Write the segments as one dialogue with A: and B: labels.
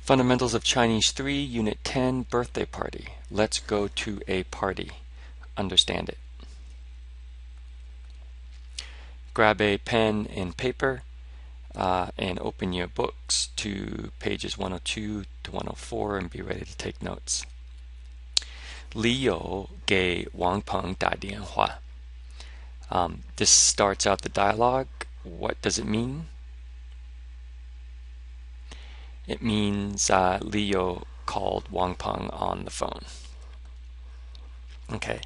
A: Fundamentals of Chinese 3, Unit 10, Birthday Party. Let's go to a party. Understand it. Grab a pen and paper and open your books to pages 102 to 104 and be ready to take notes. 李友给王鹏打电话. This starts out the dialogue. What does it mean? It means Leo called Wang Peng on the phone. Okay.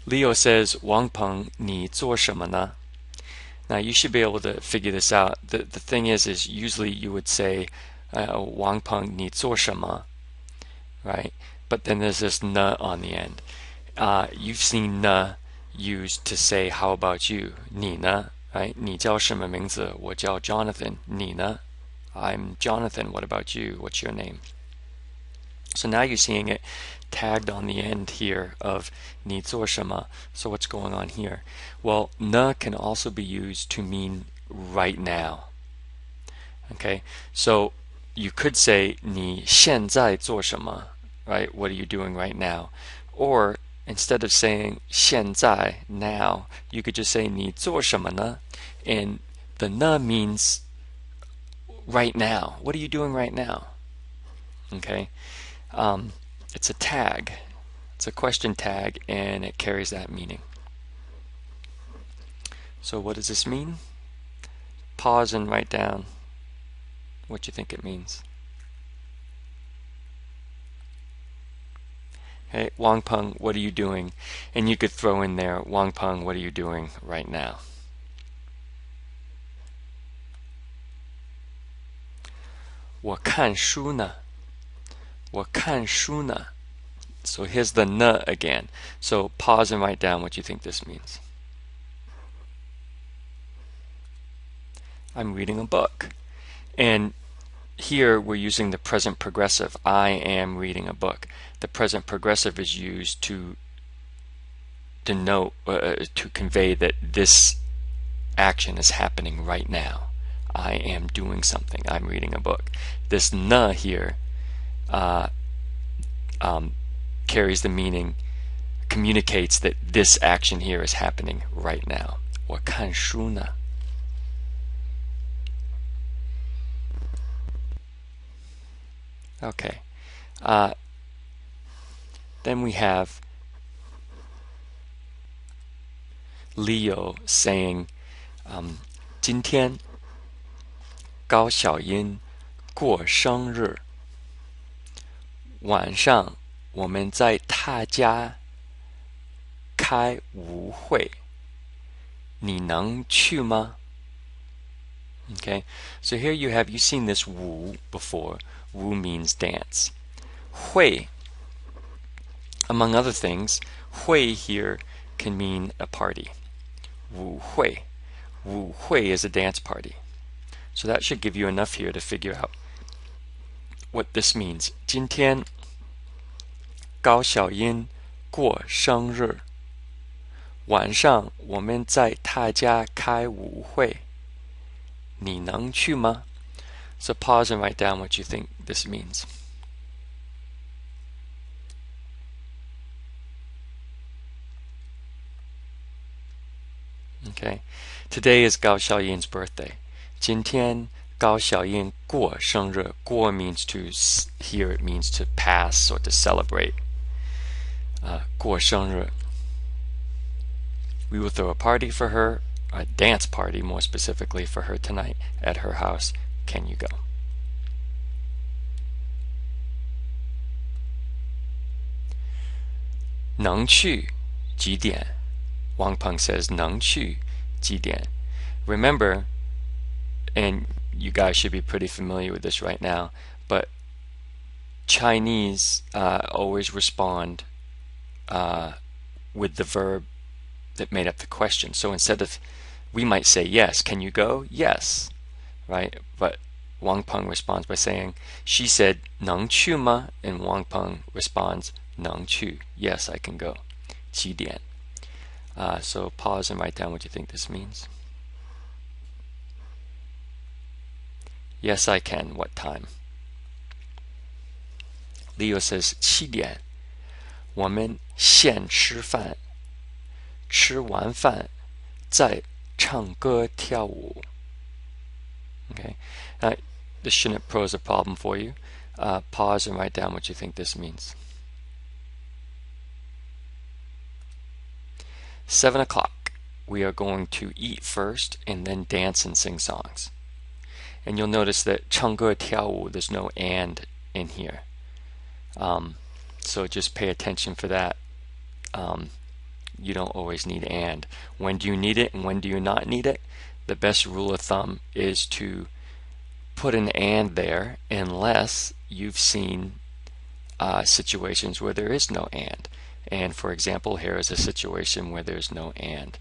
A: Leo says, Wang Peng, 你做什么呢? Now you should be able to figure this out. The thing is usually you would say, Wang Peng, 你做什么? Right? But then there's this na on the end. You've seen na used to say, how about you? 你呢? Right? 你叫什么名字? 我叫 Jonathan. 你呢? I'm Jonathan. What about you? What's your name? So now you're seeing it tagged on the end here of 你做什么? So what's going on here? Well, 呢 can also be used to mean right now. Okay? So you could say 你现在做什么? Right? What are you doing right now? Or instead of saying 现在, now, you could just say 你做什么呢? And the 呢 means right now. What are you doing right now? Okay? It's a tag. It's a question tag, and it carries that meaning. So what does this mean? Pause and write down what you think it means. Okay, Wang Peng, what are you doing? And you could throw in there, Wang Peng, what are you doing right now? 我看书呢. 我看书呢. So here's the na again. So pause and write down what you think this means. I'm reading a book. And here we're using the present progressive. I am reading a book. The present progressive is used to denote, to convey that this action is happening right now. I am doing something. I'm reading a book. This na here carries the meaning, communicates that this action here is happening right now. 我看书呢. Okay. Then we have Leo saying, 今天高小英过生日，晚上我们在他家开舞会，你能去吗? Okay, so here you've seen this wu before. Wu means dance. Hui, among other things, hui here can mean a party. Wu hui. Wu hui is a dance party. So that should give you enough here to figure out what this means. 今天高小英过生日，晚上我们在他家开舞会，你能去吗? So pause and write down what you think this means. Okay, today is Gao Xiaoyin's birthday. 今天高小英过生日. 过 means to, here it means to pass or to celebrate. 过生日. We will throw a party for her, a dance party more specifically for her tonight at her house. Can you go? "能去几点?" Wang Peng says, "能去几点?" Remember, and you guys should be pretty familiar with this right now, but Chinese always respond with the verb that made up the question. So instead of, we might say, yes, can you go? Yes, right? But Wang Peng responds by saying, she said, 能去吗? And Wang Peng responds, 能去. Yes, I can go. 几点? So pause and write down what you think this means. Yes, I can. What time? Leo says 7点我们先吃饭，吃完饭再唱歌跳舞。Okay, this shouldn't pose a problem for you. Pause and write down what you think this means. 7 o'clock, we are going to eat first and then dance and sing songs. And you'll notice that 唱歌跳舞, there's no and in here. So just pay attention for that. You don't always need and. When do you need it and when do you not need it? The best rule of thumb is to put an and there unless you've seen situations where there is no and. And for example, here is a situation where there's no and.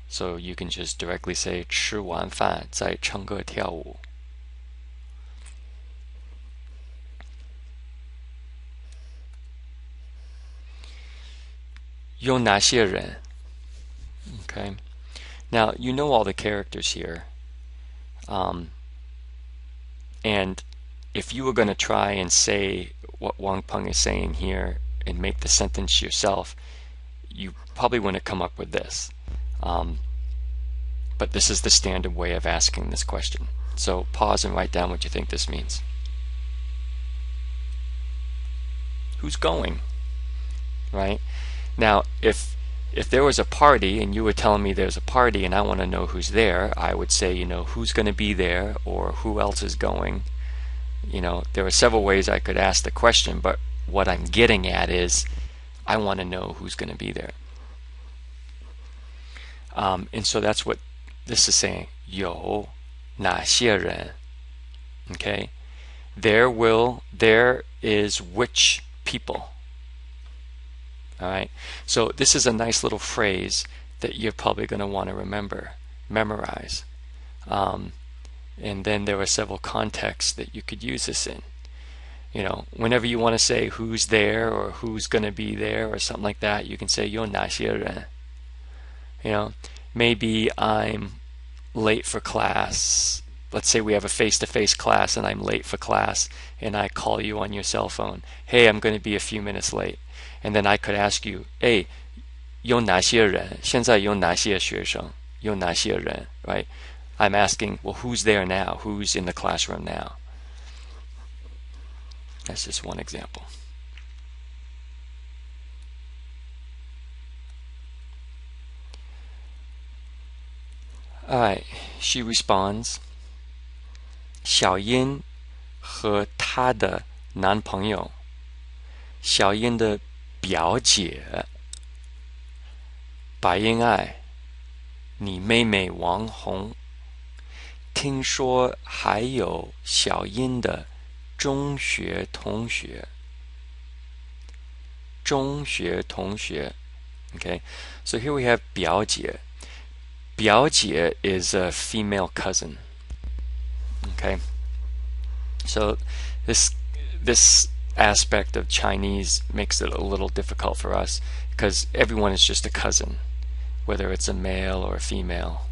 A: So you can just directly say 吃完饭再唱歌跳舞。有哪些人? Okay. Now, you know all the characters here. And if you were going to try and say what Wang Peng is saying here and make the sentence yourself, you probably wouldn't come up with this. But this is the standard way of asking this question. So pause and write down what you think this means. Who's going? Right? Now, if there was a party and you were telling me there's a party and I want to know who's there, I would say, who's going to be there or who else is going. There are several ways I could ask the question, but what I'm getting at is I want to know who's going to be there. And so that's what this is saying. 有哪些人? Okay? There is which people. Alright? So this is a nice little phrase that you're probably going to want to memorize. And then there are several contexts that you could use this in. Whenever you want to say who's there or who's going to be there or something like that, you can say 有哪些人? Maybe I'm late for class. Let's say we have a face-to-face class and I'm late for class and I call you on your cell phone. Hey, I'm going to be a few minutes late. And then I could ask you, hey, 有哪些人? 现在有哪些学生? 有哪些人? Right? I'm asking, well, who's there now? Who's in the classroom now? That's just one example. Alright, she responds, 小英和她的男朋友，小英的表姐白英爱，你妹妹王红，听说还有小英的中学同学。中学同学. Okay, so here we have 表姐. 表姐 is a female cousin. Okay, so this aspect of Chinese makes it a little difficult for us because everyone is just a cousin, whether it's a male or a female.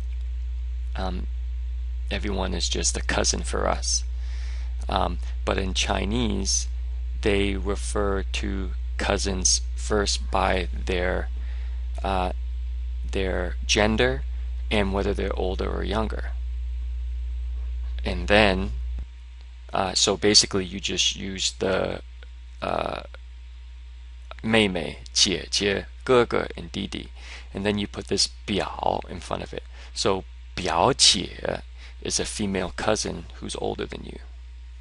A: Everyone is just a cousin for us. But in Chinese, they refer to cousins first by their gender and whether they're older or younger. And then, so basically you just use the 妹妹, 姐姐, 哥哥, and 弟弟. And then you put this 表 in front of it. So 表姐 is a female cousin who's older than you.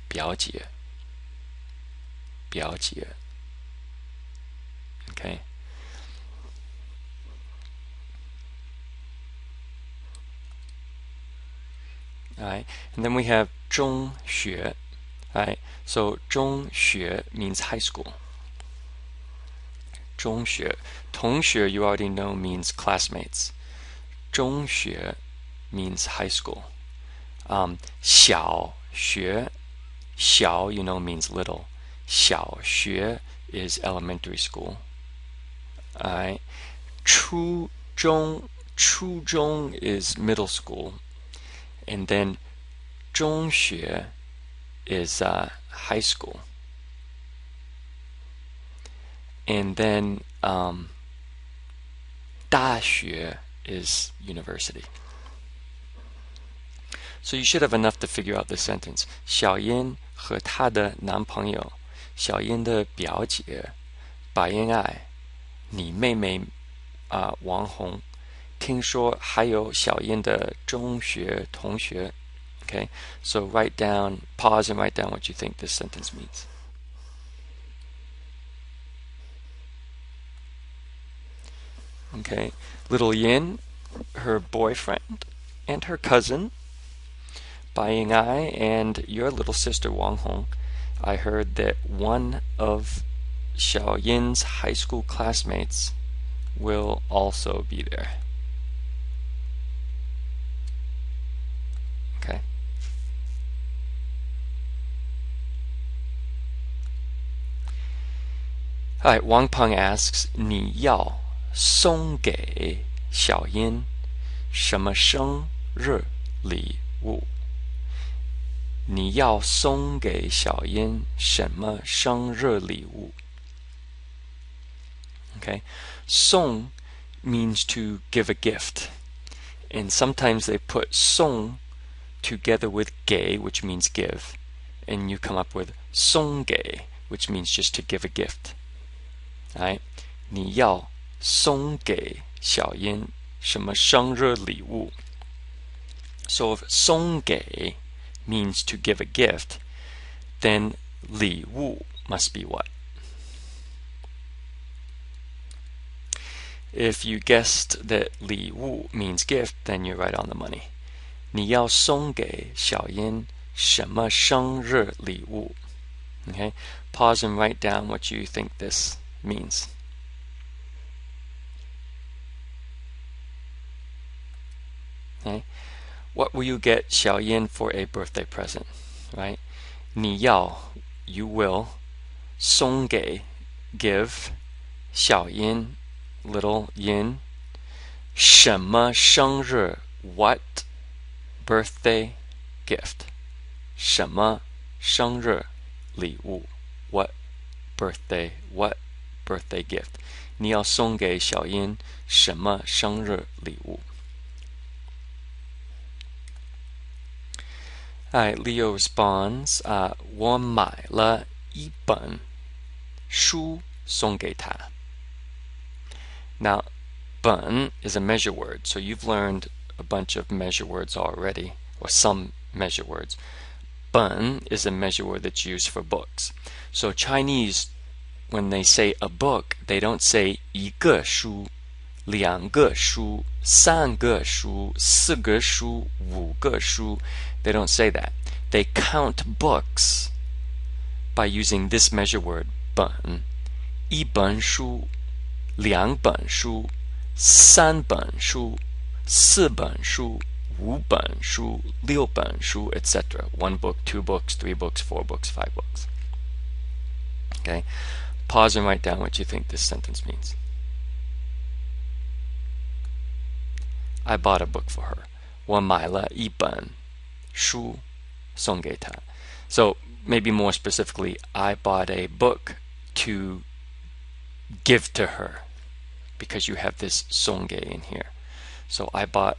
A: 表姐. 表姐. Okay. Alright, and then we have 中学. Alright, so 中学 means high school. 中学. 同学 you already know means classmates. 中学 means high school. 小学, 小 you know means little. 小学 is elementary school. Alright. 初中, 初中 is middle school. And then 中学 is high school. and then 大学 is university. So you should have enough to figure out this sentence. 小燕和她的男朋友，小燕的表姐白燕爱，你妹妹王红，听说还有小燕的中学同学。Okay, so write down, pause and write down what you think this sentence means. Okay, little Yin, her boyfriend, and her cousin, Bai Ying-ai, and your little sister Wang Hong. I heard that one of Xiao Yin's high school classmates will also be there. Okay. All right, Wang Peng asks, 你要送给小英什么生日礼物？你要送给小英什么生日礼物？ Okay, 送 means to give a gift, and sometimes they put 送 together with 给, which means give, and you come up with 送给, which means just to give a gift. Alright, 你要送给小英什么生日礼物？ So if 送给 means to give a gift, then 礼物 must be what? If you guessed that 礼物 means gift, then you're right on the money. 你要送给小英什么生日礼物？ Okay, pause and write down what you think this means. Okay, what will you get Xiaoyan for a birthday present? Right? 你要 you will 送给 give 小英 little yin 什么生日 what birthday gift 什么生日礼物 what birthday gift 你要送给小英什么生日礼物？ Alright, Leo responds, 我买了一本书送给他。 Now, 本 is a measure word, so you've learned a bunch of measure words already, or some measure words. 本 is a measure word that's used for books. So Chinese, when they say a book, they don't say 一个书、两个书、三个书、四个书、五个书. They don't say that. They count books by using this measure word 本。一本书、两本书、三本书、四本书、五本书、六本书, etc. 1 book, 2 books, 3 books, 4 books, 5 books. Okay, pause and write down what you think this sentence means. I bought a book for her. 我买了一本书送给她. So maybe more specifically, I bought a book to give to her, because you have this 送给 in here. So I bought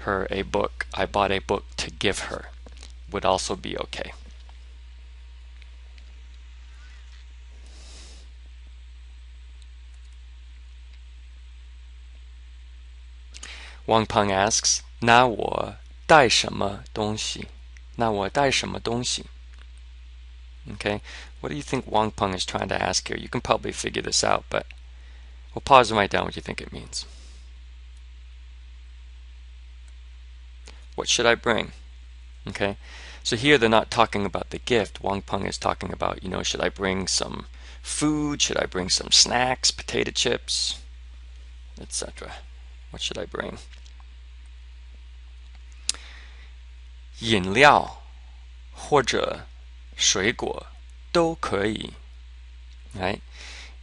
A: her a book. I bought a book to give her. Would also be okay. Wang Peng asks, 那我带什么东西？那我带什么东西？ Okay, what do you think Wang Peng is trying to ask here? You can probably figure this out, but we'll pause and write down what you think it means. What should I bring? Okay, so here they're not talking about the gift. Wang Peng is talking about, should I bring some food? Should I bring some snacks, potato chips, etc.? What should I bring? 饮料或者水果都可以. Right?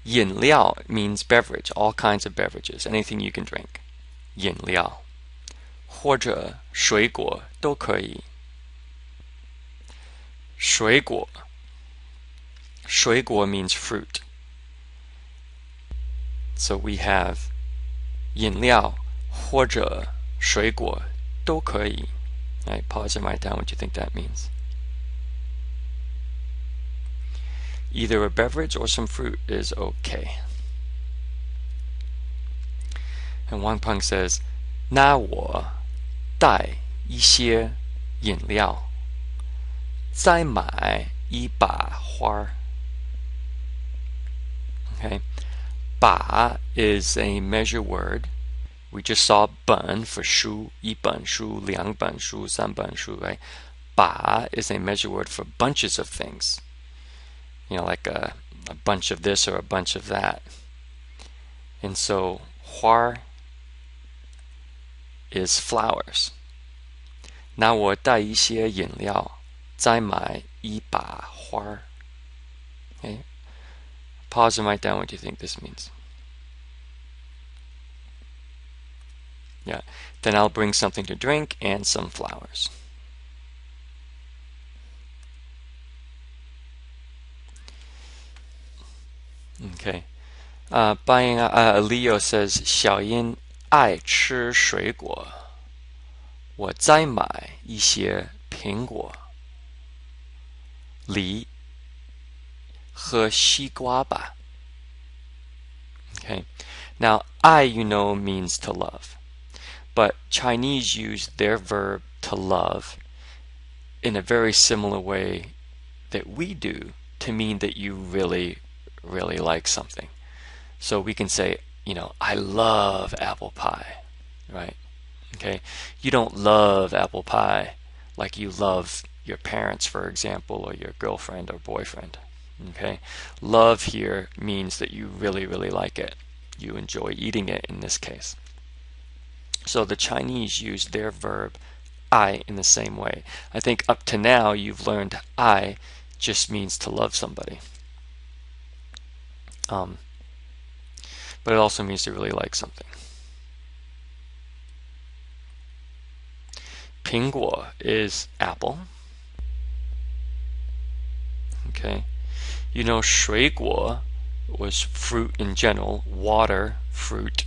A: 饮料 means beverage, all kinds of beverages, anything you can drink. 饮料或者水果都可以. 水果 means fruit. So we have 饮料或者水果都可以. Right, pause and write down what you think that means. Either a beverage or some fruit is okay. And Wang Peng says, 那我带一些饮料，再买一把花. Okay, 把 is a measure word. We just saw 本 for 书, 一本书, 两本书, 三本书, right? 把 is a measure word for bunches of things. You know, like a bunch of this or a bunch of that. And so 花 is flowers. 那我带一些饮料，再买一把花. Okay? Pause and write down what you think this means. Yeah. Then I'll bring something to drink and some flowers. Okay. Leo says, 小英爱吃水果，我再买一些苹果、梨和西瓜吧. Okay. Now, 爱, you know, means to love. But Chinese use their verb to love in a very similar way that we do to mean that you really, really like something. So we can say, you know, I love apple pie, right? Okay. You don't love apple pie like you love your parents, for example, or your girlfriend or boyfriend. Okay. Love here means that you really, really like it. You enjoy eating it in this case. So the Chinese use their verb 爱 in the same way. I think up to now you've learned 爱 just means to love somebody. But it also means to really like something. 苹果 is apple. Okay. You know, 水果 was fruit in general, water, fruit,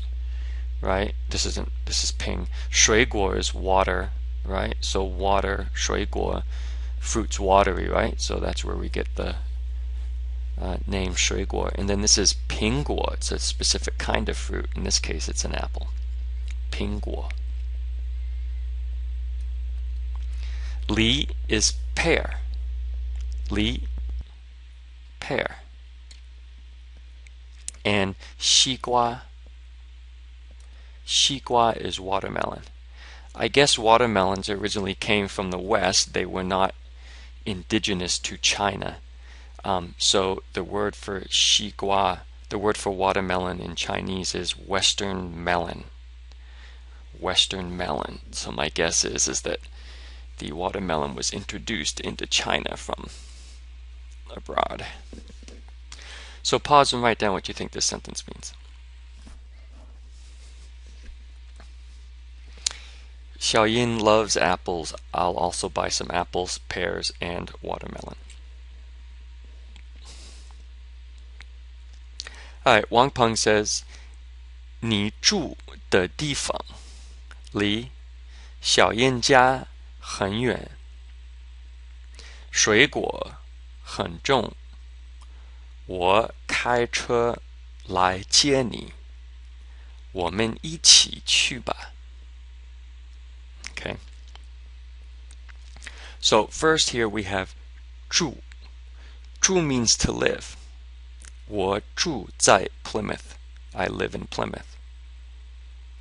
A: right? This is ping. 水果 is water, right? So water, 水果, fruit's watery, right? So that's where we get the name 水果. And then this is 苹果. It's a specific kind of fruit. In this case, it's an apple. 苹果. Li is pear. Li, pear. And 西瓜. 西瓜 is watermelon. I guess watermelons originally came from the West. They were not indigenous to China. So the word for 西瓜, the word for watermelon in Chinese is Western melon. Western melon. So my guess is that the watermelon was introduced into China from abroad. So pause and write down what you think this sentence means. 小英 loves apples. I'll also buy some apples, pears, and watermelon. Alright, Wang Peng says, 你住的地方离小英家很远，水果很重，我开车来接你，我们一起去吧. Okay. So first here we have 住. 住 means to live. 我住在 Plymouth. I live in Plymouth.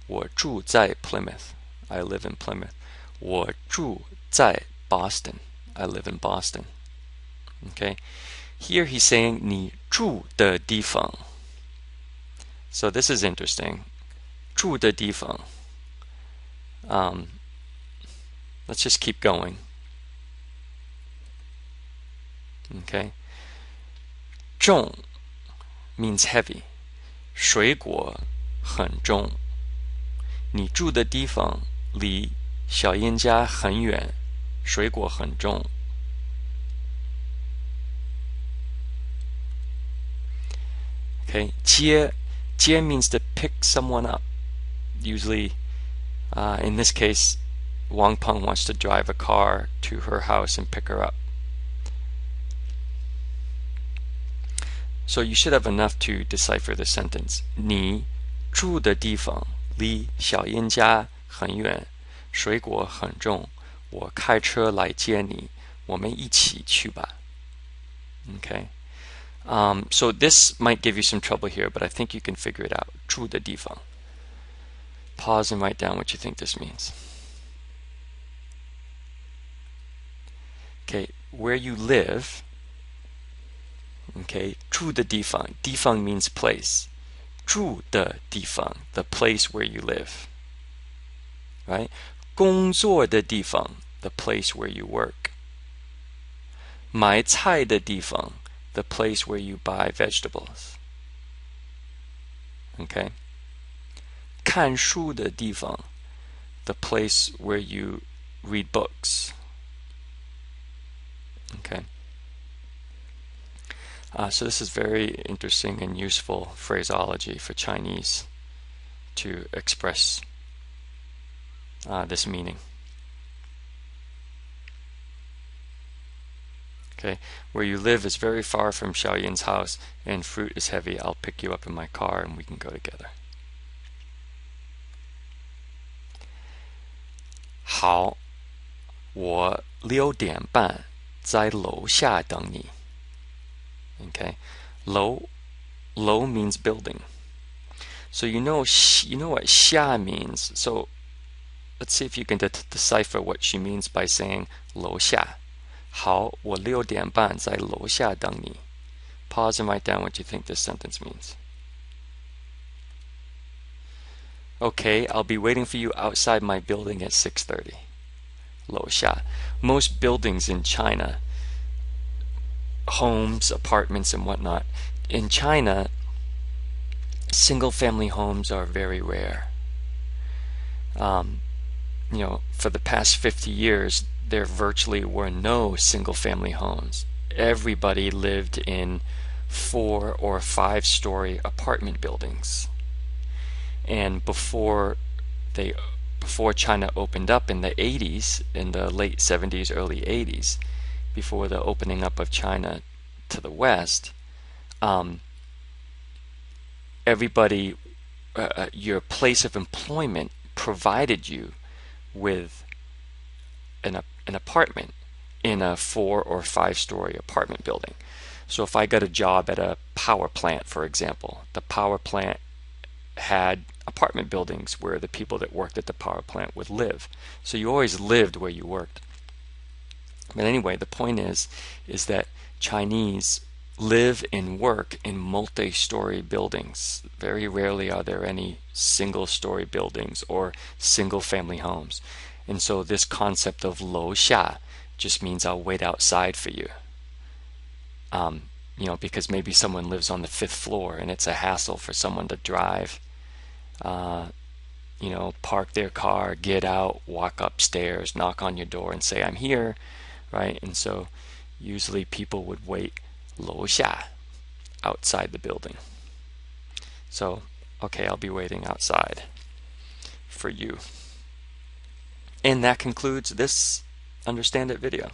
A: 我住在 Plymouth. I live in Plymouth. 我住在 Boston. I live in Boston. Okay. Here he's saying 你住的地方. So this is interesting. 住的地方. Let's just keep going. Okay. 重 means heavy. 水果很重。你住的地方离小英家很远，水果很重。Okay. 接接 means to pick someone up. Usually, in this case, Wang Peng wants to drive a car to her house and pick her up. So you should have enough to decipher the sentence. 你住的地方离小燕家很远，水果很重，我开车来接你，我们一起去吧。Okay. So this might give you some trouble here, but I think you can figure it out. 住的地方. Pause and write down what you think this means. Okay, where you live. Okay, 住的地方. 地方 means place. 住的地方, the place where you live. Right? 工作的地方, the place where you work. 买菜的地方, the place where you buy vegetables. Okay? 看书的地方, the place where you read books. Okay? So this is very interesting and useful phraseology for Chinese to express this meaning. Okay, where you live is very far from Xiaoyin's house, and fruit is heavy. I'll pick you up in my car, and we can go together. 好，我6点半在楼下等你。Okay, low means building. So you know what 下 means. So let's see if you can decipher what she means by saying 楼下。好，我6点半在楼下等你。Pause and write down what you think this sentence means. Okay, I'll be waiting for you outside my building at 6:30. 楼下. Most buildings in China, homes, apartments, and whatnot, in China, single-family homes are very rare. For the past 50 years, there virtually were no single-family homes. Everybody lived in 4 or 5-story apartment buildings. And before China opened up in the 80s, in the late 70s, early 80s, before the opening up of China to the West, everybody, your place of employment provided you with an apartment in a 4 or 5-story apartment building. So if I got a job at a power plant, for example, the power plant had apartment buildings where the people that worked at the power plant would live. So you always lived where you worked. But anyway, the point is that Chinese live and work in multi-story buildings. Very rarely are there any single-story buildings or single-family homes. And so this concept of 楼下 just means I'll wait outside for you. Because maybe someone lives on the 5th floor and it's a hassle for someone to drive, park their car, get out, walk upstairs, knock on your door and say, I'm here, right? And so usually people would wait 楼下 outside the building. So, okay, I'll be waiting outside for you. And that concludes this Understand It video.